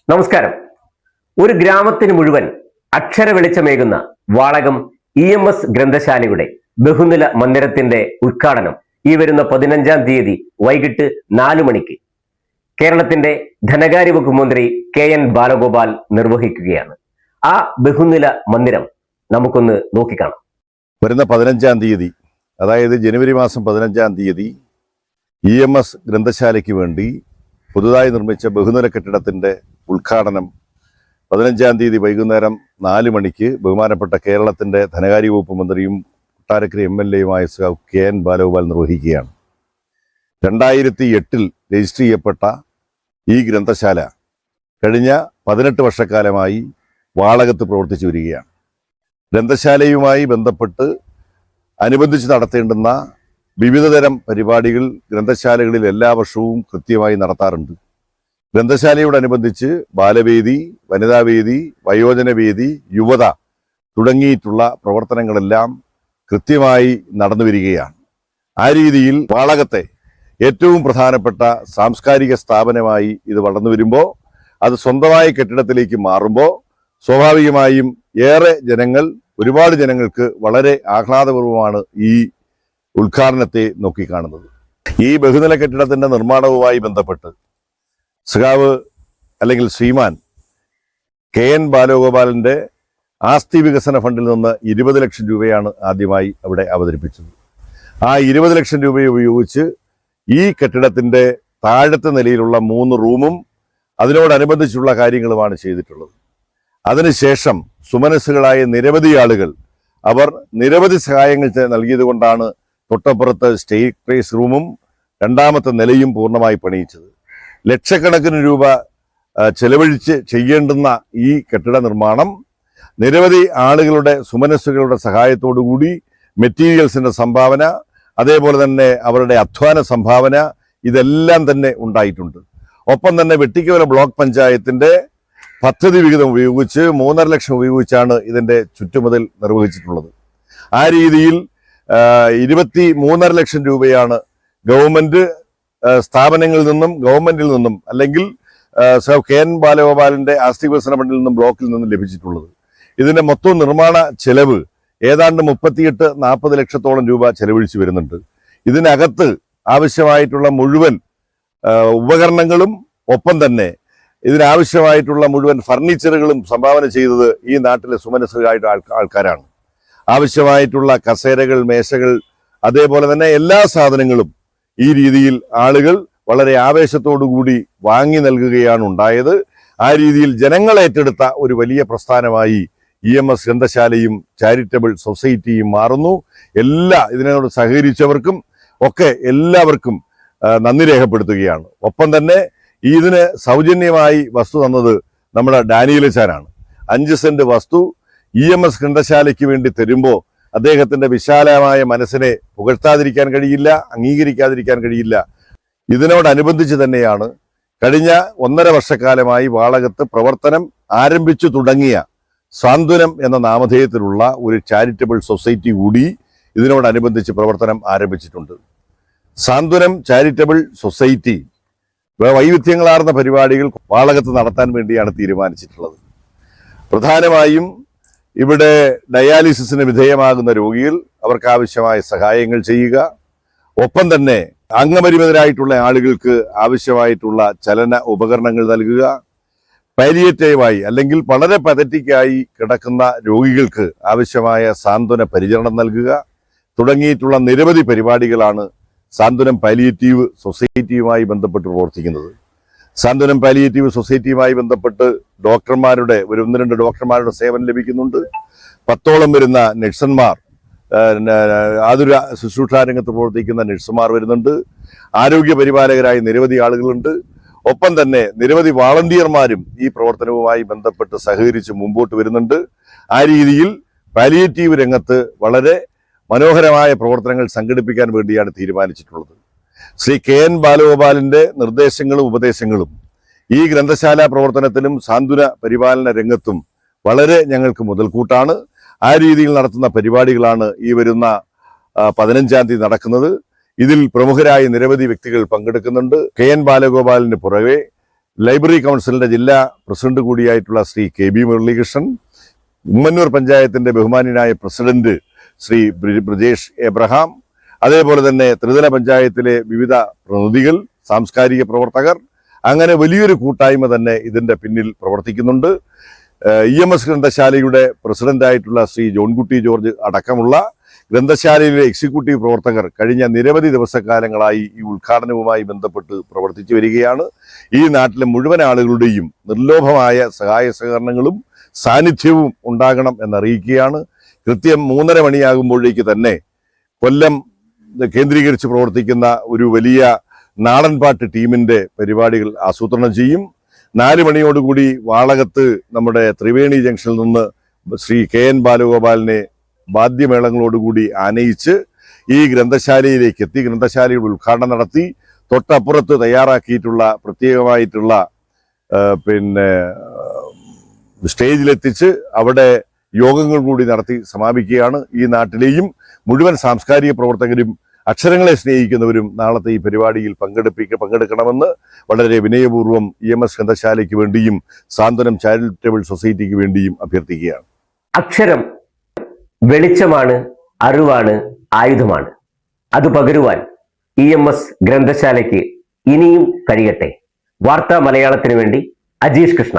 നമസ്കാരം. ഒരു ഗ്രാമത്തിന് മുഴുവൻ അക്ഷര വെളിച്ചമേകുന്ന വാളകം EMS ഗ്രന്ഥശാലയുടെ ബഹുനില മന്ദിരത്തിന്റെ ഉദ്ഘാടനം ഈ വരുന്ന 15-ാം തീയതി വൈകിട്ട് 4 മണിക്ക് കേരളത്തിന്റെ ധനകാര്യ വകുപ്പ് മന്ത്രി KN ബാലഗോപാൽ നിർവഹിക്കുകയാണ്. ആ ബഹുനില മന്ദിരം നമുക്കൊന്ന് നോക്കിക്കാണാം. വരുന്ന 15-ാം തീയതി, അതായത് ജനുവരി മാസം 15-ാം തീയതി EMS ഗ്രന്ഥശാലയ്ക്ക് വേണ്ടി പുതുതായി നിർമ്മിച്ച ബഹുനില കെട്ടിടത്തിന്റെ ഉദ്ഘാടനം 15-ാം തീയതി വൈകുന്നേരം 4 മണിക്ക് ബഹുമാനപ്പെട്ട കേരളത്തിന്റെ ധനകാര്യ വകുപ്പ് മന്ത്രിയും കൊട്ടാരക്കര MLA-യുമായ KN ബാലഗോപാൽ നിർവഹിക്കുകയാണ്. 2008-ൽ രജിസ്റ്റർ ചെയ്യപ്പെട്ട ഈ ഗ്രന്ഥശാല കഴിഞ്ഞ 18 വർഷക്കാലമായി വാളകത്ത് പ്രവർത്തിച്ചു വരികയാണ്. ഗ്രന്ഥശാലയുമായി ബന്ധപ്പെട്ട് അനുബന്ധിച്ച് നടത്തേണ്ടുന്ന വിവിധതരം പരിപാടികൾ ഗ്രന്ഥശാലകളിൽ എല്ലാ വർഷവും കൃത്യമായി നടത്താറുണ്ട്. ഗ്രന്ഥശാലയോടനുബന്ധിച്ച് ബാലവേദി, വനിതാവേദി, വയോജനവേദി, യുവത തുടങ്ങിയിട്ടുള്ള പ്രവർത്തനങ്ങളെല്ലാം കൃത്യമായി നടന്നു വരികയാണ്. ആ രീതിയിൽ വാളകത്തെ ഏറ്റവും പ്രധാനപ്പെട്ട സാംസ്കാരിക സ്ഥാപനമായി ഇത് വളർന്നു വരുമ്പോൾ, അത് സ്വന്തമായ കെട്ടിടത്തിലേക്ക് മാറുമ്പോൾ സ്വാഭാവികമായും ഒരുപാട് ജനങ്ങൾക്ക് വളരെ ആഹ്ലാദപൂർവമാണ് ഈ ഉദ്ഘാടനത്തെ നോക്കിക്കാണുന്നത്. ഈ ബഹുനില കെട്ടിടത്തിന്റെ നിർമ്മാണവുമായി ബന്ധപ്പെട്ട് ശ്രീമാൻ KN ബാലഗോപാലിന്റെ ആസ്തി വികസന ഫണ്ടിൽ നിന്ന് 20 ലക്ഷം രൂപയാണ് ആദ്യമായി അവിടെ അവതരിപ്പിച്ചത്. ആ 20 ലക്ഷം രൂപ ഉപയോഗിച്ച് ഈ കെട്ടിടത്തിന്റെ താഴത്തെ നിലയിലുള്ള 3 റൂമും അതിനോടനുബന്ധിച്ചുള്ള കാര്യങ്ങളുമാണ് ചെയ്തിട്ടുള്ളത്. അതിനുശേഷം സുമനസ്സുകളായ നിരവധി ആളുകൾ അവർ നിരവധി സഹായങ്ങൾ നൽകിയത് കൊണ്ടാണ് തൊട്ടപ്പുറത്ത് സ്റ്റേറ്റ്സ് റൂമും 2ാമത്തെ നിലയും പൂർണ്ണമായി പണിയിച്ചത്. ലക്ഷക്കണക്കിന് രൂപ ചെലവഴിച്ച് ചെയ്യേണ്ടുന്ന ഈ കെട്ടിട നിർമ്മാണം നിരവധി ആളുകളുടെ സുമനസ്സുകളുടെ സഹായത്തോടുകൂടി മെറ്റീരിയൽസിന്റെ സംഭാവന, അതേപോലെ തന്നെ അവരുടെ അധ്വാന സംഭാവന, ഇതെല്ലാം തന്നെ ഉണ്ടായിട്ടുണ്ട്. ഒപ്പം തന്നെ വെട്ടിക്കവല ബ്ലോക്ക് പഞ്ചായത്തിന്റെ പദ്ധതി വിഹിതം ഉപയോഗിച്ച് 3.5 ലക്ഷം ഉപയോഗിച്ചാണ് ഇതിന്റെ ചുറ്റുമതിൽ നിർവഹിച്ചിട്ടുള്ളത്. ആ രീതിയിൽ 23.5 ലക്ഷം രൂപയാണ് ഗവൺമെന്റ് സ്ഥാപനങ്ങളിൽ നിന്നും, ഗവൺമെന്റിൽ നിന്നും, അല്ലെങ്കിൽ KN ബാലഗോപാലിന്റെ ആസ്തി വികസന ഫണ്ടിൽ നിന്നും, ബ്ലോക്കിൽ നിന്നും ലഭിച്ചിട്ടുള്ളത്. ഇതിന്റെ മൊത്തം നിർമ്മാണ ചെലവ് ഏതാണ്ട് 38-40 ലക്ഷത്തോളം രൂപ ചെലവഴിച്ചു വരുന്നുണ്ട്. ഇതിനകത്ത് ആവശ്യമായിട്ടുള്ള മുഴുവൻ ഉപകരണങ്ങളും, ഒപ്പം തന്നെ ഇതിനാവശ്യമായിട്ടുള്ള മുഴുവൻ ഫർണിച്ചറുകളും സംഭാവന ചെയ്തത് ഈ നാട്ടിലെ സുമനസ്സുകളായിട്ടുള്ള ആൾക്കാരാണ്. ആവശ്യമായിട്ടുള്ള കസേരകൾ, മേശകൾ, അതേപോലെ തന്നെ എല്ലാ സാധനങ്ങളും ഈ രീതിയിൽ ആളുകൾ വളരെ ആവേശത്തോടുകൂടി വാങ്ങി നൽകുകയാണ് ഉണ്ടായത്. ആ രീതിയിൽ ജനങ്ങൾ ഏറ്റെടുത്ത ഒരു വലിയ പ്രസ്ഥാനമായി EMS ഗ്രന്ഥശാലയും ചാരിറ്റബിൾ സൊസൈറ്റിയും മാറുന്നു. ഇതിനോട് സഹകരിച്ചവർക്കും ഒക്കെ എല്ലാവർക്കും നന്ദി രേഖപ്പെടുത്തുകയാണ്. ഒപ്പം തന്നെ ഇതിന് സൗജന്യമായി വസ്തു തന്നത് നമ്മുടെ ഡാനിയലച്ചാനാണ്. 5 സെന്റ് വസ്തു EMS ഗ്രന്ഥശാലയ്ക്ക് വേണ്ടി തരുമ്പോൾ അദ്ദേഹത്തിന്റെ വിശാലമായ മനസ്സിനെ പുകഴ്ത്താതിരിക്കാൻ കഴിയില്ല, അംഗീകരിക്കാതിരിക്കാൻ കഴിയില്ല. ഇതിനോടനുബന്ധിച്ച് തന്നെയാണ് കഴിഞ്ഞ 1.5 വർഷക്കാലമായി വാളകത്ത് പ്രവർത്തനം ആരംഭിച്ചു തുടങ്ങിയ സാന്ത്വനം എന്ന നാമധേയത്തിലുള്ള ഒരു ചാരിറ്റബിൾ സൊസൈറ്റി കൂടി ഇതിനോടനുബന്ധിച്ച് പ്രവർത്തനം ആരംഭിച്ചിട്ടുണ്ട്. സാന്ത്വനം ചാരിറ്റബിൾ സൊസൈറ്റി വൈവിധ്യങ്ങളാർന്ന പരിപാടികൾ വാളകത്ത് നടത്താൻ വേണ്ടിയാണ് തീരുമാനിച്ചിട്ടുള്ളത്. പ്രധാനമായും ഇവിടെ ഡയാലിസിസിന് വിധേയമാകുന്ന രോഗികൾ, അവർക്ക് ആവശ്യമായ സഹായങ്ങൾ ചെയ്യുക, ഒപ്പം തന്നെ അംഗപരിമിതരായിട്ടുള്ള ആളുകൾക്ക് ആവശ്യമായിട്ടുള്ള ചലന ഉപകരണങ്ങൾ നൽകുക, പാലിയേറ്റീവായി അല്ലെങ്കിൽ വളരെ പതറ്റിക്കായി കിടക്കുന്ന രോഗികൾക്ക് ആവശ്യമായ സാന്ത്വന പരിചരണം നൽകുക തുടങ്ങിയിട്ടുള്ള നിരവധി പരിപാടികളാണ് സാന്ത്വനം പാലിയേറ്റീവ് സൊസൈറ്റിയുമായി ബന്ധപ്പെട്ട് പ്രവർത്തിക്കുന്നത്. സാന്ത്വനം പാലിയേറ്റീവ് സൊസൈറ്റിയുമായി ബന്ധപ്പെട്ട് ഡോക്ടർമാരുടെ 1-2 ഡോക്ടർമാരുടെ സേവനം ലഭിക്കുന്നുണ്ട്. 10ഓളം വരുന്ന നഴ്സന്മാർ, ആതുര ശുശ്രൂഷാ രംഗത്ത് പ്രവർത്തിക്കുന്ന നഴ്സുമാർ വരുന്നുണ്ട്. ആരോഗ്യ പരിപാലകരായി നിരവധി ആളുകളുണ്ട്. ഒപ്പം തന്നെ നിരവധി വാളണ്ടിയർമാരും ഈ പ്രവർത്തനവുമായി ബന്ധപ്പെട്ട് സഹകരിച്ച് മുമ്പോട്ട് വരുന്നുണ്ട്. ആ രീതിയിൽ പാലിയേറ്റീവ് രംഗത്ത് വളരെ മനോഹരമായ പ്രവർത്തനങ്ങൾ സംഘടിപ്പിക്കാൻ വേണ്ടിയാണ് തീരുമാനിച്ചിട്ടുള്ളത്. ശ്രീ KN ബാലഗോപാലിന്റെ നിർദ്ദേശങ്ങളും ഉപദേശങ്ങളും ഈ ഗ്രന്ഥശാല പ്രവർത്തനത്തിലും സാന്ത്വന പരിപാലന രംഗത്തും വളരെ ഞങ്ങൾക്ക് മുതൽക്കൂട്ടാണ്. ആ രീതിയിൽ നടത്തുന്ന പരിപാടികളാണ് ഈ വരുന്ന 15-ാം തീയതി നടക്കുന്നത്. ഇതിൽ പ്രമുഖരായ നിരവധി വ്യക്തികൾ പങ്കെടുക്കുന്നുണ്ട്. KN ബാലഗോപാലിന് പുറകെ ലൈബ്രറി കൗൺസിലിന്റെ ജില്ലാ പ്രസിഡന്റ് കൂടിയായിട്ടുള്ള ശ്രീ കെ ബി മുരളീകൃഷ്ണൻ, ഉമ്മന്നൂർ പഞ്ചായത്തിന്റെ ബഹുമാന്യനായ പ്രസിഡന്റ് ശ്രീ ബ്രിജേഷ് എബ്രഹാം, അതേപോലെ തന്നെ ത്രിതല പഞ്ചായത്തിലെ വിവിധ പ്രതിനിധികൾ, സാംസ്കാരിക പ്രവർത്തകർ, അങ്ങനെ വലിയൊരു കൂട്ടായ്മ തന്നെ ഇതിന്റെ പിന്നിൽ പ്രവർത്തിക്കുന്നുണ്ട്. EMS ഗ്രന്ഥശാലയുടെ പ്രസിഡന്റായിട്ടുള്ള ശ്രീ ജോൺകുട്ടി ജോർജ് അടക്കമുള്ള ഗ്രന്ഥശാലയിലെ എക്സിക്യൂട്ടീവ് പ്രവർത്തകർ കഴിഞ്ഞ നിരവധി ദിവസക്കാലങ്ങളായി ഈ ഉദ്ഘാടനവുമായി ബന്ധപ്പെട്ട് പ്രവർത്തിച്ചു വരികയാണ്. ഈ നാട്ടിലെ മുഴുവൻ ആളുകളുടെയും നിർലോഭമായ സഹായ സഹകരണങ്ങളും സാന്നിധ്യവും ഉണ്ടാകണം എന്നറിയിക്കുകയാണ്. കൃത്യം 3:30 മണിയാകുമ്പോഴേക്ക് തന്നെ കൊല്ലം കേന്ദ്രീകരിച്ച് പ്രവർത്തിക്കുന്ന ഒരു വലിയ നാടൻപാട്ട് ടീമിന്റെ പരിപാടികൾ ആസൂത്രണം ചെയ്യും. 4 മണിയോടുകൂടി വാളകത്ത് നമ്മുടെ ത്രിവേണി ജംഗ്ഷനിൽ നിന്ന് ശ്രീ KN ബാലഗോപാലിനെ വാദ്യമേളങ്ങളോടുകൂടി ആനയിച്ച് ഈ ഗ്രന്ഥശാലയിലേക്ക് എത്തി ഗ്രന്ഥശാലയുടെ ഉദ്ഘാടനം നടത്തി തൊട്ടപ്പുറത്ത് തയ്യാറാക്കിയിട്ടുള്ള പ്രത്യേകമായിട്ടുള്ള സ്റ്റേജിലെത്തിച്ച് അവിടെ യോഗങ്ങൾ കൂടി നടത്തി സമാപിക്കുകയാണ്. ഈ നാട്ടിലെയും മുഴുവൻ സാംസ്കാരിക പ്രവർത്തകരും അക്ഷരങ്ങളെ സ്നേഹിക്കുന്നവരും നാളത്തെ ഈ പരിപാടിയിൽ പങ്കെടുക്കണമെന്ന് വളരെ വിനയപൂർവ്വം EMS ഗ്രന്ഥശാലയ്ക്ക് വേണ്ടിയും സാന്ത്വനം ചാരിറ്റബിൾ സൊസൈറ്റിക്ക് വേണ്ടിയും അഭ്യർത്ഥിക്കുകയാണ്. അക്ഷരം വെളിച്ചമാണ്, അറിവാണ്, ആയുധമാണ്. അത് പകരുവാൻ EMS ഗ്രന്ഥശാലയ്ക്ക് ഇനിയും കഴിയട്ടെ. വാർത്താ മലയാളത്തിന് വേണ്ടി അജീഷ് കൃഷ്ണ.